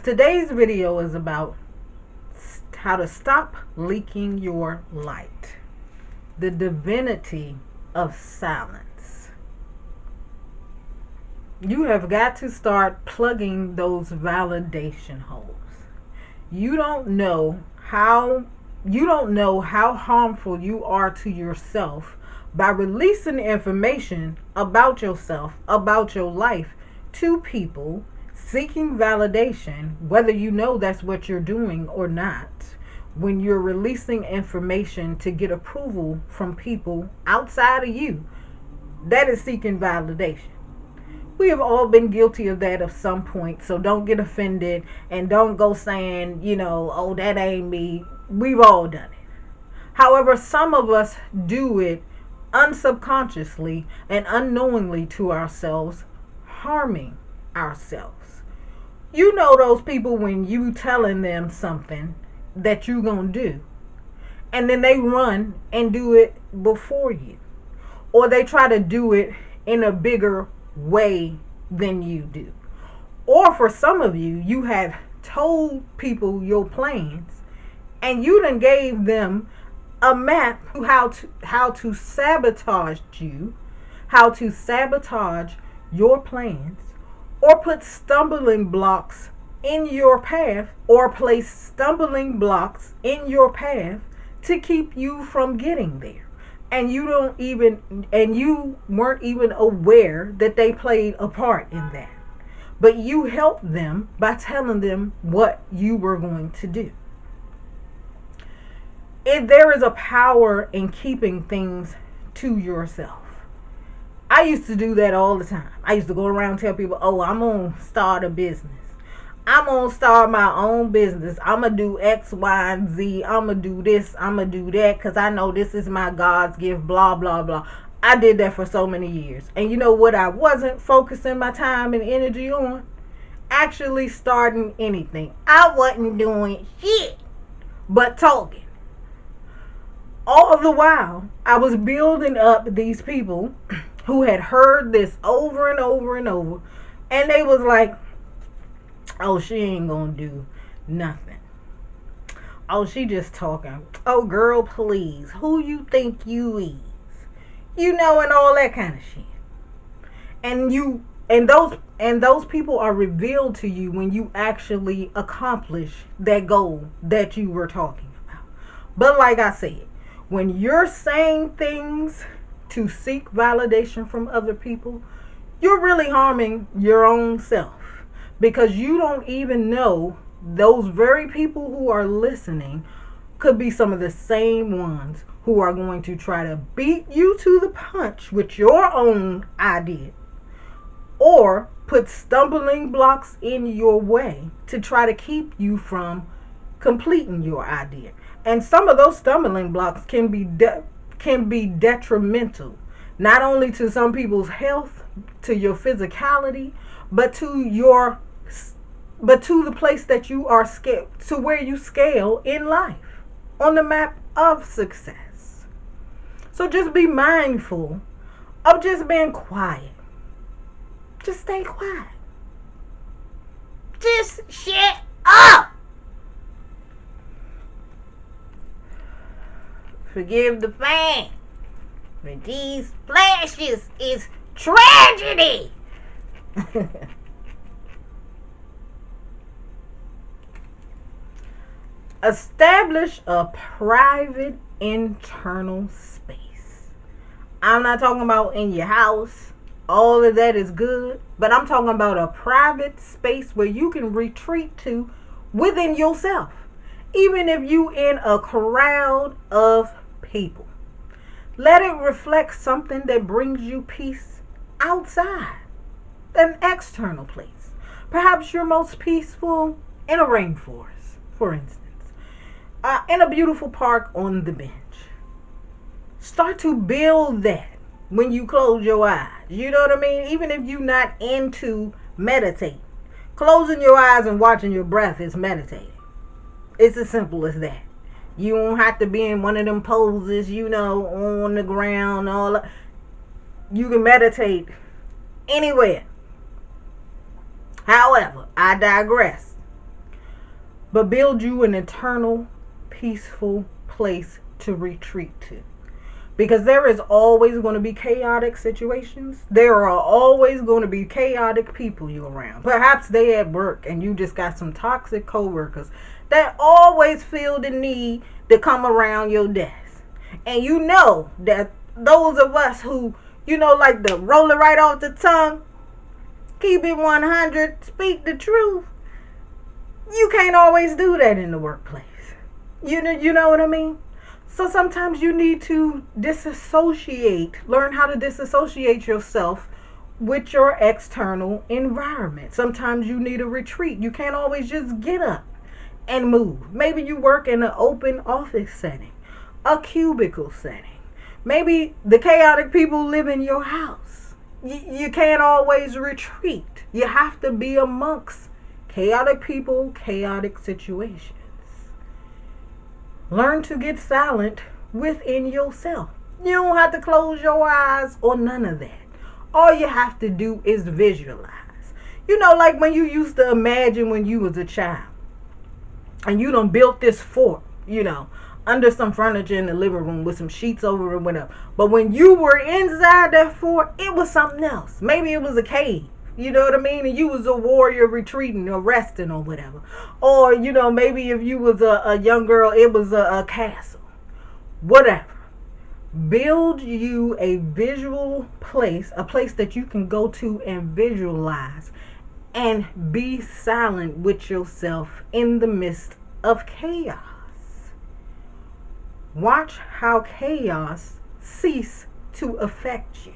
Today's video is about how to stop leaking your light. The divinity of silence. You have got to start plugging those validation holes. You don't know how harmful you are to yourself by releasing information about yourself, about your life to people seeking validation, whether you know that's what you're doing or not. When you're releasing information to get approval from people outside of you, that is seeking validation. We have all been guilty of that at some point, so don't get offended and don't go saying, oh, that ain't me. We've all done it. However, some of us do it unsubconsciously and unknowingly to ourselves, harming ourselves. You know those people when you telling them something that you gonna do, and then they run and do it before you, or they try to do it in a bigger way than you do. Or for some of you, you have told people your plans and you done gave them a map how to sabotage you, how to sabotage your plans, or put stumbling blocks in your path, or place stumbling blocks in your path to keep you from getting there. And you weren't even aware that they played a part in that. But you helped them by telling them what you were going to do. If there is a power in keeping things to yourself. I used to do that all the time. I used to go around and tell people, oh, I'm going to start a business. I'm going to start my own business. I'm going to do X, Y, and Z. I'm going to do this. I'm going to do that because I know this is my God's gift, blah, blah, blah. I did that for so many years. And you know what I wasn't focusing my time and energy on? Actually starting anything. I wasn't doing shit but talking. All the while, I was building up these people who had heard this over and over and over. And they was like, oh, she ain't gonna do nothing. Oh, she just talking. Oh, girl, please. Who you think you is? And all that kind of shit. And those people are revealed to you when you actually accomplish that goal that you were talking about. But like I said, when you're saying things to seek validation from other people, you're really harming your own self. Because you don't even know those very people who are listening could be some of the same ones who are going to try to beat you to the punch with your own idea, or put stumbling blocks in your way to try to keep you from completing your idea. And some of those stumbling blocks can be detrimental, not only to some people's health, to your physicality, but to the place that you are scaled, to where you scale in life, on the map of success. So just be mindful of just being quiet. Just stay quiet. Just shut up. Forgive the fan, but these flashes is tragedy. Establish a private internal space. I'm not talking about in your house. All of that is good. But I'm talking about a private space where you can retreat to within yourself. Even if you in a crowd of people. Let it reflect something that brings you peace outside. An external place. Perhaps you're most peaceful in a rainforest, for instance. In a beautiful park on the bench. Start to build that when you close your eyes. You know what I mean? Even if you're not into meditating. Closing your eyes and watching your breath is meditating. It's as simple as that. You don't have to be in one of them poses, on the ground, all that. You can meditate anywhere. However, I digress. but build you an eternal, peaceful place to retreat to. Because there is always going to be chaotic situations. There are always going to be chaotic people you around. Perhaps they at work and you just got some toxic coworkers that always feel the need to come around your desk. And you know that those of us who, like to roll it right off the tongue, keep it 100, speak the truth, you can't always do that in the workplace. You know what I mean? So sometimes you need to learn how to disassociate yourself with your external environment. Sometimes you need a retreat. You can't always just get up and move. Maybe you work in an open office setting, a cubicle setting. Maybe the chaotic people live in your house. You can't always retreat. You have to be amongst chaotic people, chaotic situations. Learn to get silent within yourself. You don't have to close your eyes or none of that. All you have to do is visualize. Like when you used to imagine when you was a child and you done built this fort, under some furniture in the living room with some sheets over it, whatever. But when you were inside that fort, it was something else. Maybe it was a cave. You know what I mean? And you was a warrior retreating or resting or whatever. Or, maybe if you was a young girl, it was a castle. Whatever. Build you a visual place, a place that you can go to and visualize. And be silent with yourself in the midst of chaos. Watch how chaos cease to affect you.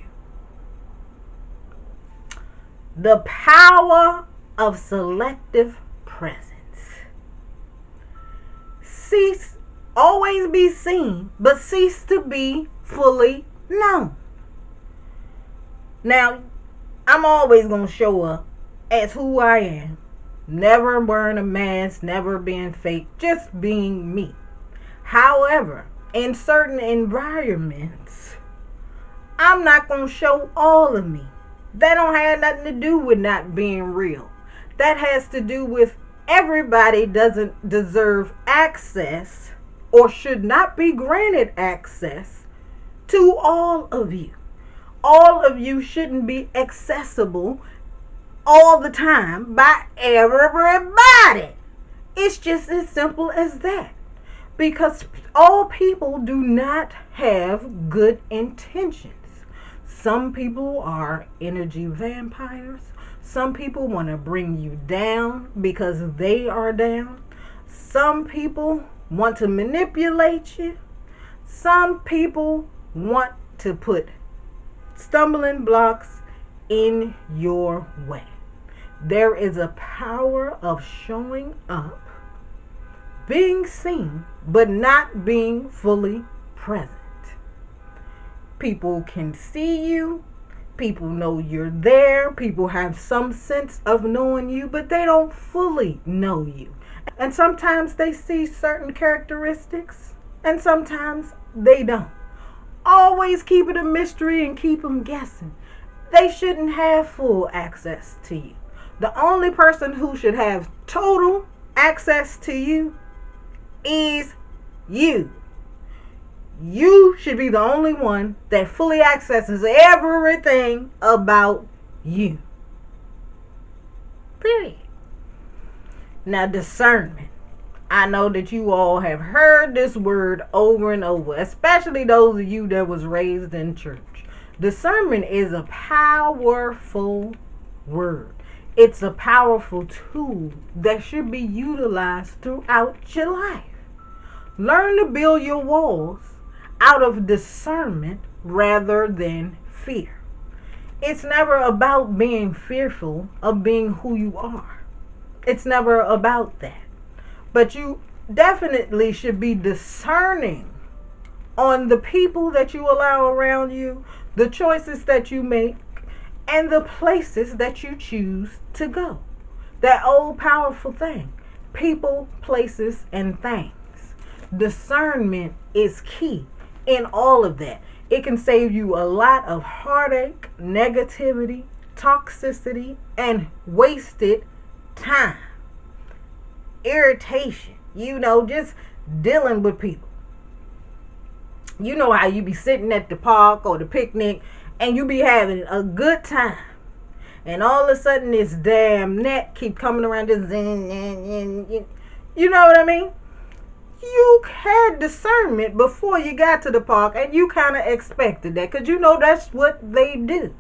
The power of selective presence. Always be seen, but cease to be fully known. Now, I'm always going to show up as who I am. Never wearing a mask, never being fake, just being me. However, in certain environments, I'm not going to show all of me. That don't have nothing to do with not being real. That has to do with everybody doesn't deserve access or should not be granted access to all of you. All of you shouldn't be accessible all the time by everybody. It's just as simple as that. Because all people do not have good intentions. Some people are energy vampires. Some people want to bring you down because they are down. Some people want to manipulate you. Some people want to put stumbling blocks in your way. There is a power of showing up, being seen, but not being fully present. People can see you. People know you're there. People have some sense of knowing you, but they don't fully know you. And sometimes they see certain characteristics, and sometimes they don't. Always keep it a mystery and keep them guessing. They shouldn't have full access to you. The only person who should have total access to you is you. You should be the only one that fully accesses everything about you. Period. Now, discernment. I know that you all have heard this word over and over, especially those of you that was raised in church. Discernment is a powerful word. It's a powerful tool that should be utilized throughout your life. Learn to build your walls out of discernment rather than fear. It's never about being fearful of being who you are. It's never about that. But you definitely should be discerning on the people that you allow around you, the choices that you make, and the places that you choose to go. That old powerful thing, people, places, and things. Discernment is key in all of that. It can save you a lot of heartache, negativity, toxicity, and wasted time. irritation, just dealing with people. You know how you be sitting at the park or the picnic and you be having a good time. And all of a sudden this damn net keep coming around this you know what I mean? You had discernment before you got to the park and you kind of expected that because that's what they do.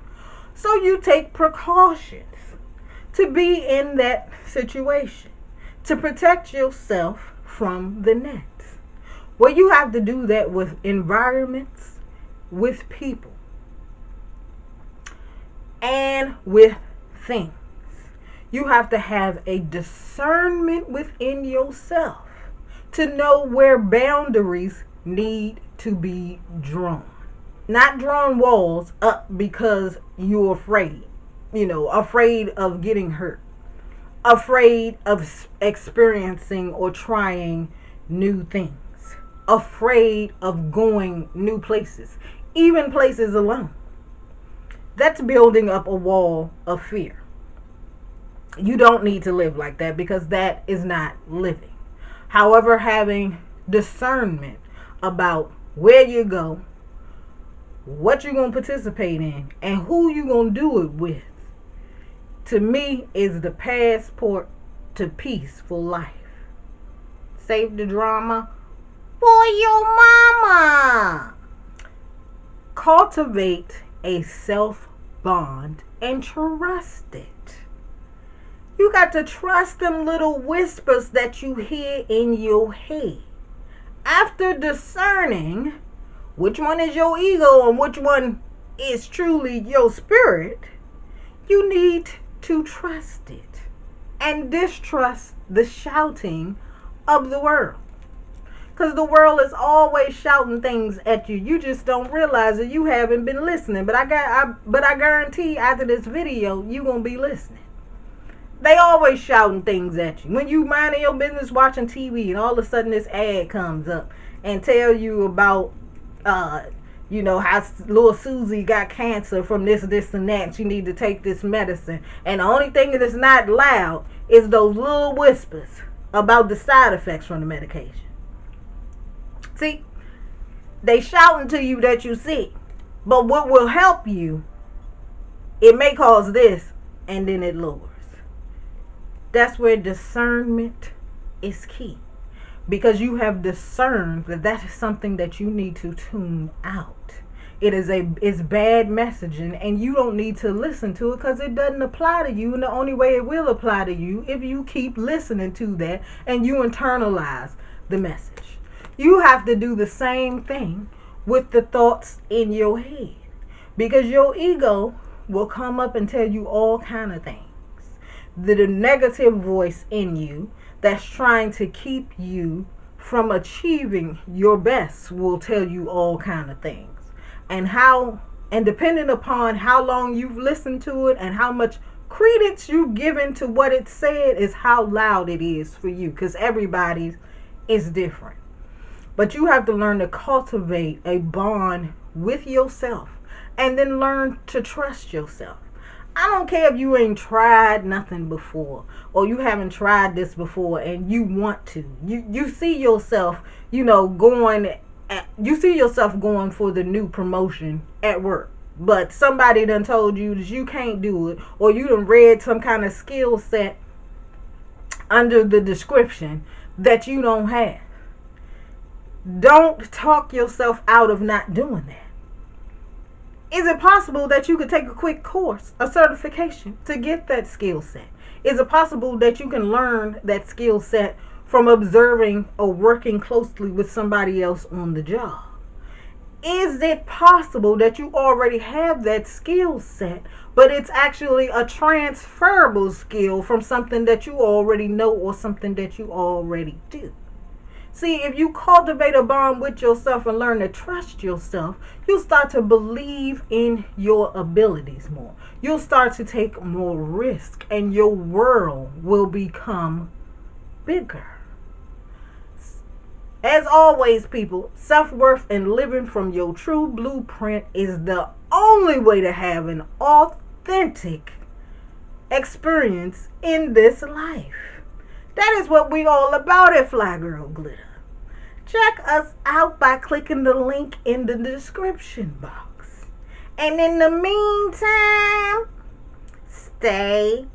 So you take precautions to be in that situation to protect yourself from the nets. Well, you have to do that with environments, with people, and with things. You have to have a discernment within yourself to know where boundaries need to be drawn. Not drawn walls up because you're afraid, afraid of getting hurt, afraid of experiencing or trying new things, afraid of going new places, even places alone. That's building up a wall of fear. You don't need to live like that because that is not living. However, having discernment about where you go, what you're going to participate in, and who you're going to do it with, to me, is the passport to peaceful life. Save the drama for your mama. Cultivate a self bond and trust it. You got to trust them little whispers that you hear in your head. After discerning which one is your ego and which one is truly your spirit, you need to trust it and distrust the shouting of the world. Because the world is always shouting things at you. You just don't realize that you haven't been listening. But I guarantee after this video, you're going to be listening. They always shouting things at you. When you minding your business watching TV and all of a sudden this ad comes up and tell you about, how little Susie got cancer from this, and that. She need to take this medicine. And the only thing that is not loud is those little whispers about the side effects from the medication. See, they shouting to you that you sick. But what will help you, it may cause this and then it lowers. That's where discernment is key. Because you have discerned that is something that you need to tune out. It's bad messaging and you don't need to listen to it because it doesn't apply to you. And the only way it will apply to you if you keep listening to that and you internalize the message. You have to do the same thing with the thoughts in your head. Because your ego will come up and tell you all kind of things. The negative voice in you that's trying to keep you from achieving your best will tell you all kind of things. And depending upon how long you've listened to it and how much credence you've given to what it said is how loud it is for you, because everybody's is different. But you have to learn to cultivate a bond with yourself and then learn to trust yourself. I don't care if you ain't tried nothing before or you haven't tried this before and you want to. You see yourself, going for the new promotion at work. But somebody done told you that you can't do it, or you done read some kind of skill set under the description that you don't have. Don't talk yourself out of not doing that. Is it possible that you could take a quick course, a certification, to get that skill set? Is it possible that you can learn that skill set from observing or working closely with somebody else on the job? Is it possible that you already have that skill set, but it's actually a transferable skill from something that you already know or something that you already do? See, if you cultivate a bond with yourself and learn to trust yourself, you'll start to believe in your abilities more. You'll start to take more risk and your world will become bigger. As always, people, self-worth and living from your true blueprint is the only way to have an authentic experience in this life. That is what we all about at Fly Girl Glitter. Check us out by clicking the link in the description box. And in the meantime, stay